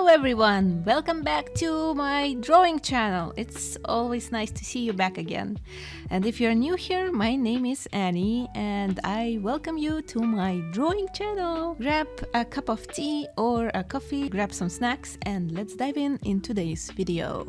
everyone! Welcome back to my drawing channel. It's always nice to see you back again. And if you're new here, my name is Annie and I welcome you to my drawing channel. Grab a cup of tea or a coffee, grab some snacks, and let's dive in today's video.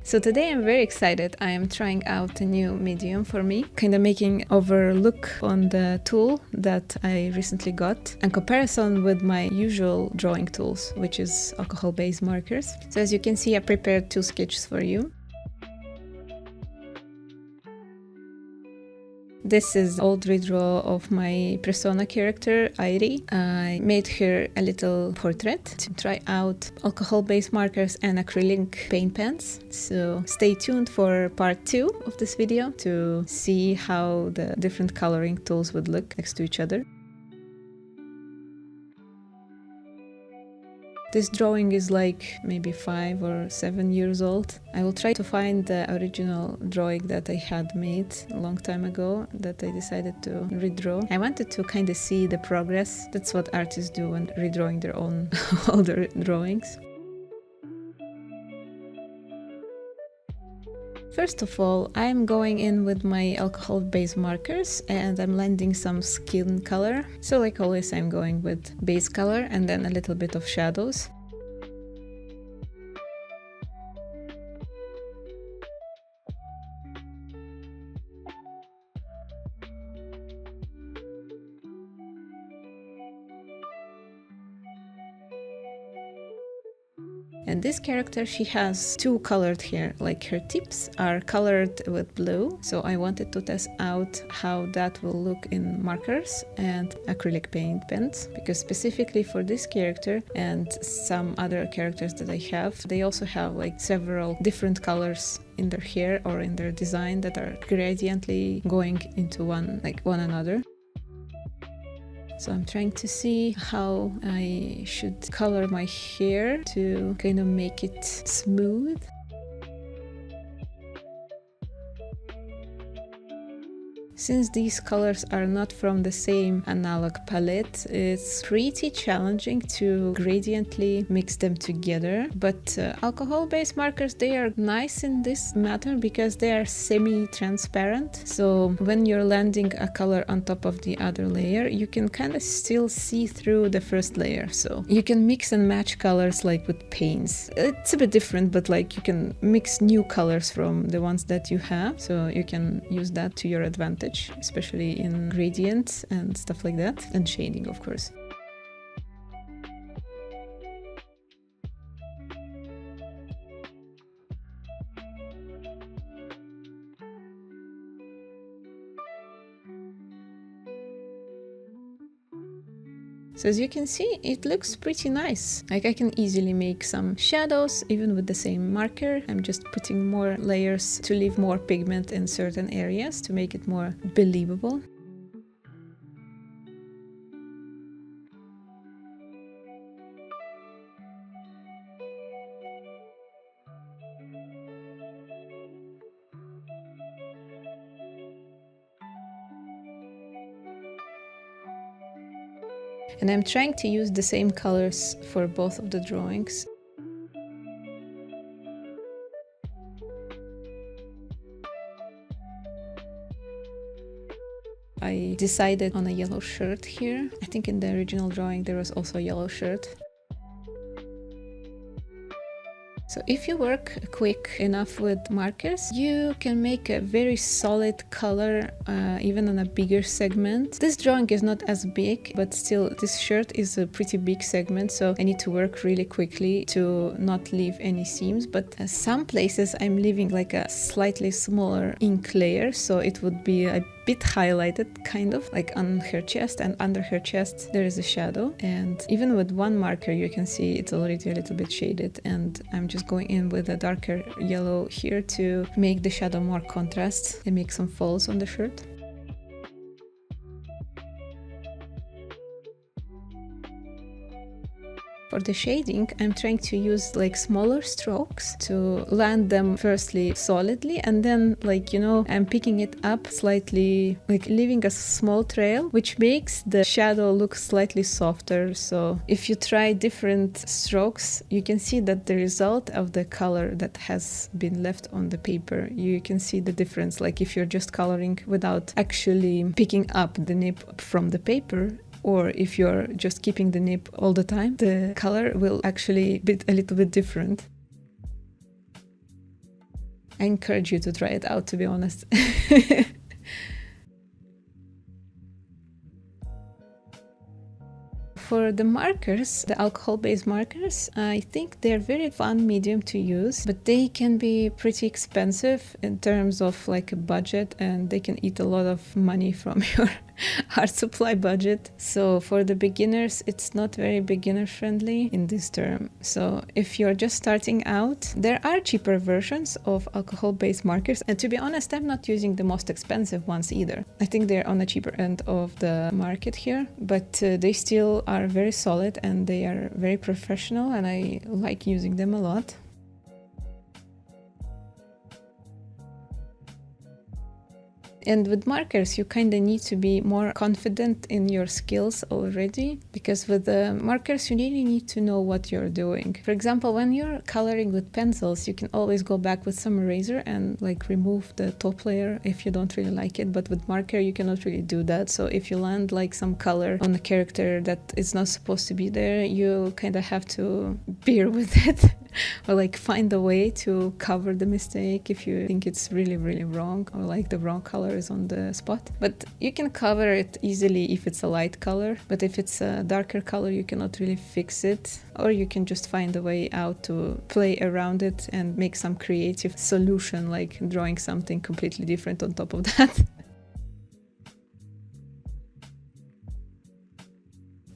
So today I'm very excited. I am trying out a new medium for me, kind of making overlook on the tool that I recently got in comparison with my usual drawing tools, which is alcohol-based markers. So as you can see, I prepared two sketches for you. This is old redraw of my persona character, Airi. I made her a little portrait to try out alcohol-based markers and acrylic paint pens. So stay tuned for part 2 of this video to see how the different coloring tools would look next to each other. This drawing is like maybe 5 or 7 years old. I will try to find the original drawing that I had made a long time ago that I decided to redraw. I wanted to kind of see the progress. That's what artists do when redrawing their own older drawings. First of all, I'm going in with my alcohol-based markers and I'm blending some skin color. So like always, I'm going with base color and then a little bit of shadows. And this character, she has two colored hair, like her tips are colored with blue. So I wanted to test out how that will look in markers and acrylic paint pens, because specifically for this character and some other characters that I have, they also have like several different colors in their hair or in their design that are gradiently going into one another. So I'm trying to see how I should color my hair to kind of make it smooth. Since these colors are not from the same analog palette, it's pretty challenging to gradiently mix them together. But alcohol-based markers, they are nice in this matter because they are semi-transparent. So when you're landing a color on top of the other layer, you can kind of still see through the first layer. So you can mix and match colors like with paints. It's a bit different, but like you can mix new colors from the ones that you have. So you can use that to your advantage, especially in gradients and stuff like that, and shading, of course. So as you can see, it looks pretty nice. Like I can easily make some shadows even with the same marker. I'm just putting more layers to leave more pigment in certain areas to make it more believable. And I'm trying to use the same colors for both of the drawings. I decided on a yellow shirt here. I think in the original drawing there was also a yellow shirt. So if you work quick enough with markers, you can make a very solid color even on a bigger segment. This drawing is not as big, but still this shirt is a pretty big segment, so I need to work really quickly to not leave any seams. But some places I'm leaving like a slightly smaller ink layer, so it would be a bit highlighted, kind of like on her chest, and under her chest there is a shadow. And even with one marker you can see it's already a little bit shaded, and I'm just going in with a darker yellow here to make the shadow more contrast and make some folds on the shirt. For the shading, I'm trying to use like smaller strokes to land them firstly solidly, and then I'm picking it up slightly, like leaving a small trail, which makes the shadow look slightly softer. So if you try different strokes, you can see that the result of the color that has been left on the paper, you can see the difference. Like if you're just coloring without actually picking up the nib from the paper, or if you're just keeping the nib all the time, the color will actually be a little bit different. I encourage you to try it out, to be honest. For the markers, the alcohol-based markers, I think they're very fun medium to use, but they can be pretty expensive in terms of like a budget, and they can eat a lot of money from your art supply budget. So for the beginners, it's not very beginner friendly in this term. So if you're just starting out, there are cheaper versions of alcohol-based markers. And to be honest, I'm not using the most expensive ones either. I think they're on the cheaper end of the market here, but they still are very solid and they are very professional, and I like using them a lot. And with markers, you kind of need to be more confident in your skills already, because with the markers, you really need to know what you're doing. For example, when you're coloring with pencils, you can always go back with some eraser and like remove the top layer if you don't really like it. But with marker, you cannot really do that. So if you land like some color on a character that is not supposed to be there, you kind of have to bear with it. Or like find a way to cover the mistake if you think it's really wrong, or like the wrong color is on the spot. But you can cover it easily if it's a light color, but if it's a darker color, you cannot really fix it. Or you can just find a way out to play around it and make some creative solution, like drawing something completely different on top of that.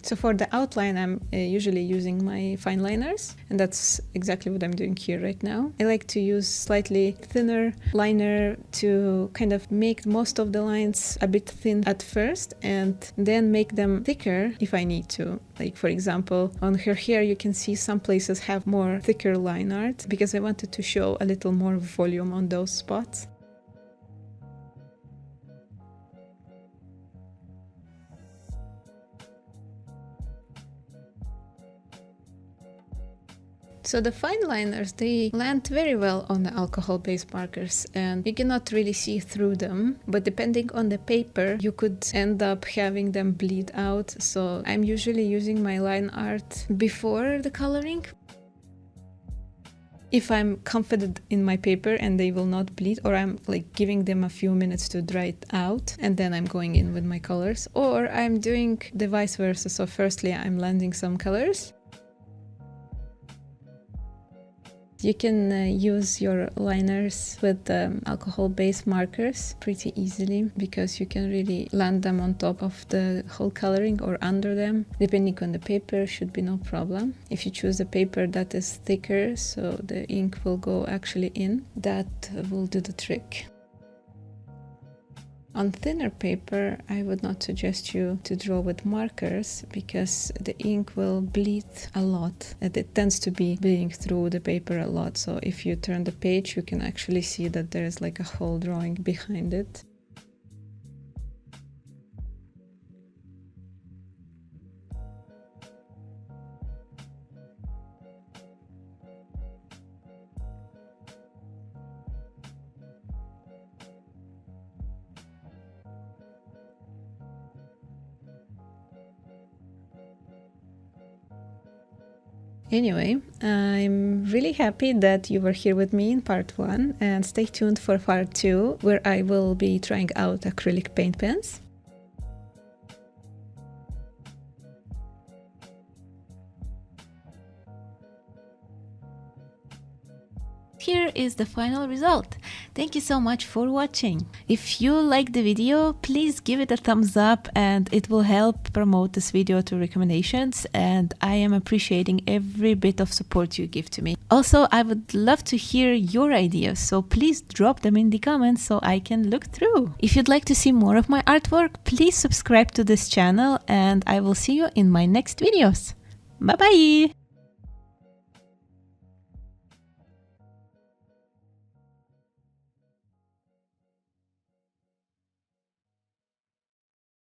So for the outline, I'm usually using my fine liners, and that's exactly what I'm doing here right now. I like to use slightly thinner liner to kind of make most of the lines a bit thin at first, and then make them thicker if I need to. Like for example, on her hair, you can see some places have more thicker line art, because I wanted to show a little more volume on those spots. So the fine liners, they land very well on the alcohol-based markers, and you cannot really see through them, but depending on the paper, you could end up having them bleed out. So I'm usually using my line art before the coloring. If I'm confident in my paper and they will not bleed, or I'm like giving them a few minutes to dry it out, and then I'm going in with my colors, or I'm doing the vice versa. So firstly, I'm landing some colors. You can use your liners with alcohol-based markers pretty easily, because you can really land them on top of the whole coloring or under them. Depending on the paper, should be no problem. If you choose a paper that is thicker, so the ink will go actually in, that will do the trick. On thinner paper, I would not suggest you to draw with markers, because the ink will bleed a lot, and it tends to be bleeding through the paper a lot. So if you turn the page, you can actually see that there is like a whole drawing behind it. Anyway, I'm really happy that you were here with me in part 1, and stay tuned for part 2, where I will be trying out acrylic paint pens. Here is the final result. Thank you so much for watching. If you liked the video, please give it a thumbs up, and it will help promote this video to recommendations, and I am appreciating every bit of support you give to me. Also, I would love to hear your ideas, so please drop them in the comments so I can look through. If you'd like to see more of my artwork, please subscribe to this channel, and I will see you in my next videos. Bye bye!